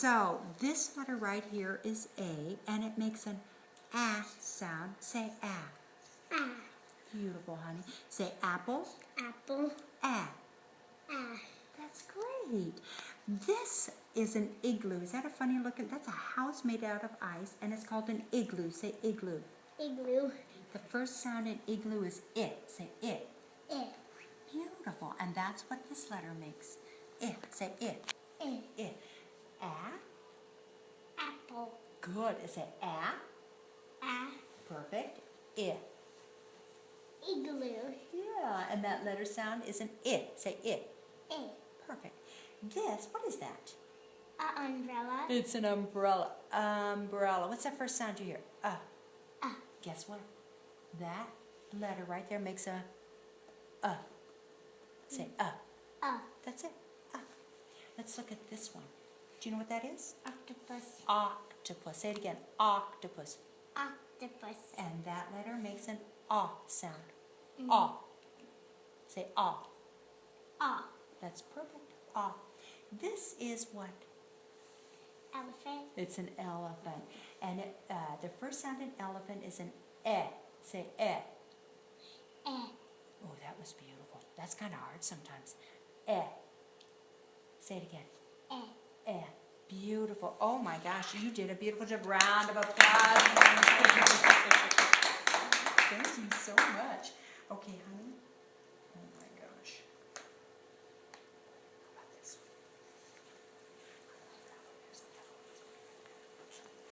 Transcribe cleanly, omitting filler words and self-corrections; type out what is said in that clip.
So this letter right here is A, and it makes an ah sound. Say ah. Ah. Beautiful, honey. Say apple. Apple. Ah. Ah. That's great. This is an igloo. Is that a funny looking? That's a house made out of ice, and it's called an igloo. Say igloo. Igloo. The first sound in igloo is it. Say it. It. Beautiful. And that's what this letter makes. It. Say it. It. It. Ah. Apple. Good. Say ah. Ah. Perfect. It. Igloo. Yeah. And that letter sound is an it. Say it. It. Perfect. This, what is that? A umbrella. It's an umbrella. Umbrella. What's that first sound you hear? Guess what? That letter right there makes a Say That's it. Let's look at this one. Do you know what that is? Octopus. Octopus. Say it again. Octopus. Octopus. And that letter makes an sound. Say Ah. That's perfect. This is what? Elephant. It's an elephant. And the first sound in elephant is an eh. Say eh. Eh. Oh, that was beautiful. That's kind of hard sometimes. Eh. Say it again. Eh. Beautiful. Oh my gosh, you did a beautiful job. Round of applause.